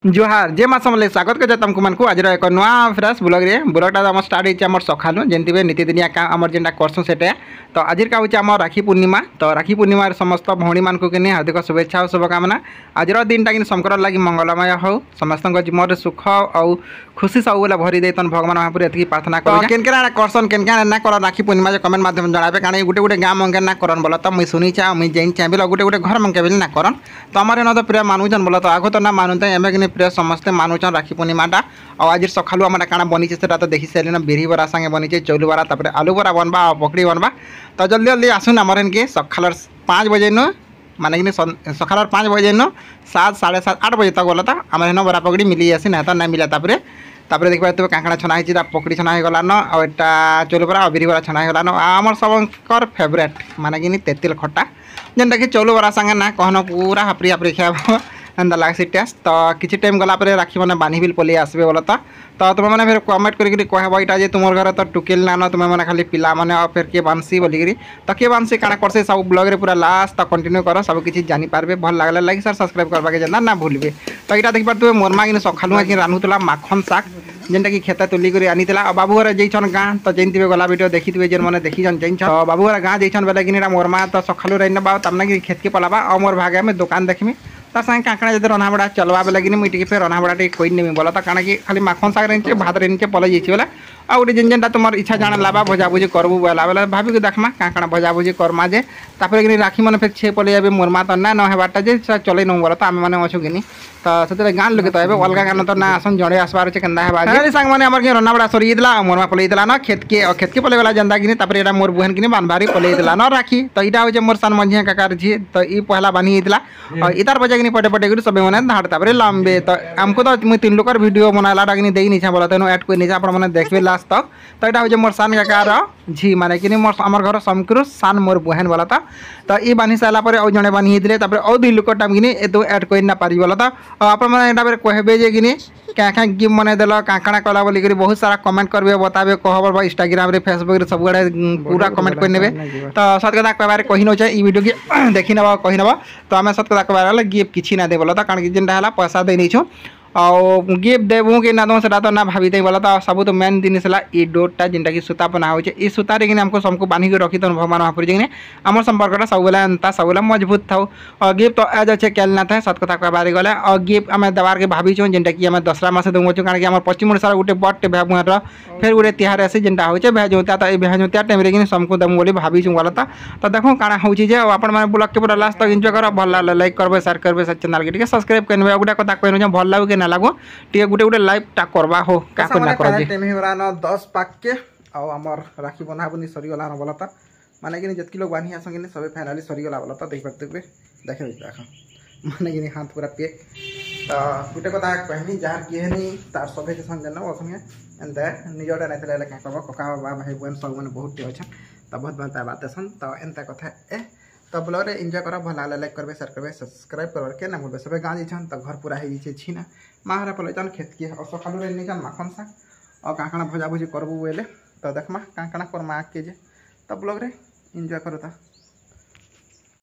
जोहार जे मास समले स्वागत कर तुमको मन को आज एक नुआ फ्रेश ब्लॉग रे ब्लॉगटा आम स्टार्ट होइछ हमर सखालु जेंतिबे नीतिदिनिया का हमर जेंटा करसु सेटे तो आजिर का होइछ हमर राखी पूर्णिमा तो राखी पूर्णिमा समस्त भौणी मान को केने हार्दिक शुभेच्छा और शुभकामना आजिर दिनटा कि संकर लागि मंगलमय हो समस्त जीवन रे सुख और खुशी सब बेला भरी देतन भगवान महापुर एतकी प्रार्थना कर केन केना करसन केन केना ना कर राखी पूर्णिमा जे कमेंट माध्यम जणाबे कारण गुटे गुटे गाम मंगे ना करन बोला तो मुई सुनी चा मुई जेन चा बिल गुटे गुटे घर मंगे बिल ना करन तो हमर न तो प्रिय मानुजन बोला तो आगो तो ना मानुते एमे कि प्रिय समस्त मानुचन राखी पूर्णिमाटा और आज सकालू आम काଣା बनीचे से तो देखी सारे बिरी बरा सांगे बनीचे चौलू बरा तापर आलू बरा बनवा पकड़ी बनवा तो जल्दी जल्दी आसुन आमर इनके सकाल 5 बजे न माने कि सकाल 5 बजे न 7 साढ़े 7 8 बजे तक गला था आम हेन बरा पकड़ी मिली आसी ना तो ना मिला तापर देख पारे कांकड़ा छना होती पकड़ी छना हो गलान और एटा चौलू बरा और बिरी बरा छना हो गलान आमर सबकर फेवरेट माने कि तेतिल खट्टा जेनटा कि चौलू बरा सांगे ना कहन पूरा हापरी हापरी खाब एंदा लागे टेस्ट तो किसी टाइम गला राखी मैंने बांधी बिल पलि आसबे बोला तो तुम मैंने फिर कमेंट करके कहब यहाँ तुम घर तो टुकेल नान तुम मैंने खाली पिला मैंने फिर किए बांसी बोलिकी तो किए बांसी काଣା करसे सब ब्लॉग रे पूरा लास्ट तक कंटिन्यू कर सब किसी जानीपारे भल लगे लाइक सर सब्सक्राइब करवाके जाना ना भूलबे तो यहाँ देखिए तुम मोर माँ कि सकालू कि रान्धुला माखन शाग जेनटा कि खेत तुलिक आनीला और बाबू घर जाइछन गाँ तो जेनते गला वीडियो देखी जेन मैंने देखी जाइन तो बाबू घर गाँ जाइछन बेले कि मोर माँ तो सकालू रही ना तमने कि खेत के पलाबा और मोर भागे में दुकान देखमी तार संगे कांकड़ा जब रंधा बड़ा चलवा बेले कि मुझे फिर रंधा बड़ा कोई नेमी बोला तो काଣା कि खाली माखन शाग रही भात रही पलि जाइए बोले आ गोटे जेन जेनटा तुम इच्छा जाना लाबा भजाभुजी करबू बोला बेले भाविक देखमा कांकड़ा भजाभुजी करमा जे तापर कि राखी मैंने फिर छे पलि जाबे मोर माँ तो ना नहेबारटा जे चलै नौ बोला तो आम मैंने अच्छु कि तो से गाँ लोग तो अलग गाँव तो ना आसन जड़े आसबार अच्छे केन्दा हेबा सांग मैंने आम रंधा बड़ा सरी जाता मोर माँ पलि ना खेत के पलि गला जेनता कि तापर एटा मोर बुहन कि बांधबारी पलि न राखी तो यहाँ हूँ मोर सान मंझिया काकार झी तो ये पहला बानी और इतार बजे कि पटे पटे सब मैंने धाड़ तापर लंबे तो आमको तो मुझे 3 लोकर वीडियो बनाला कि दे नहीं बोला तेनो ऐड कोई नहीं आप देखिए लास्ट तक तो यहाँ हूँ मोर सान काकार झी माने कि मोर आम घर समकुर सान मोर बुहन बोला तो ये बांधी सारापर और जड़े बांधी और 2 लोकर टाइम कि ये ऐड कर ना पारि बोला तो आप कहबे जे कि क्या क्या गिफ्ट मन देल कांकड़ा कला बोलिक बहुत सारा कमेंट करेंगे बताबे कहब इंस्टाग्राम रे फेसबुक रे सब गुड़े पूरा कमेंट करने तो सत कथा कहबार कही नौचे ई वीडियो की देखी नब कही नब तो आम सत कथा कहबार गिफ्ट किसी ना दे बोला कारण कि जेनटा है पैसा दे नहीं और गिफ्ट देवु कि ना दो से तो ना भाभी दे बोला तो सब तो मेन जिनिस है डोरटा जेनटा कि सूता बना हो सूतारे कि आमको सबको बांधिक रखी तो भगवान महापुर जी आम संपर्कटा सब बेला एंता सब बेला मजबूत था और गिफ्ट तो एज अच्छे कैल ना था सत कथा कहबार गले और गिफ्ट आम देवार के भावीचु जेनटा कि आम दसरा मासे दूँ कारण कि पश्चिम ओडिशा गोटे बटे भेमुआर फिर गोटे तिहार आसी जेनटा हो भेजुतिया तो ये भेजुतिया टाइम कि सबको देमु बोली भावीचु बोला तो देखो काଣା होची जे आपण मैंने ब्लॉग के पूरा लास्ट तक एंजॉय कर भल लाइक करबे शेयर करबे चैनल के सब्सक्राइब करबे गोटे कथा कहनु भल लागो कि ना लागो टे गुटे गुटे लाइव टा करवा हो का करना कर जे टाइम हेरानो 10 पाक के और हमर राखी बना बनी सरी गला न बोलता माने कि जतकी लोग बानी आसं कि सब फाइनली सरी गला बोलता देख पाते देखे देखो माने कि हाथ पूरा पेक तो गुटे कथा कहनी जार किए नहीं तार सबे के संग जन ओसंगे एंते निजोटा नै थले का कहबो कका बाबा भाई बहन सब माने बहुत अच्छा तो बहुत बनता बात सन तो एंता कथा तो ब्लॉग एंजॉय कर भल लाइक करबे शेयर करबे सब्सक्राइब करबे के ना बोलबे सब गाँव जाइछन तो घर पूरा हो छीना माहरा पलैन खेत के और सकालू रही माखन शाग और कांकड़ा भजाभुजी करबू बोले तो देखमा कांकड़ा करमा के जे तो ब्लॉग एंजॉय करो।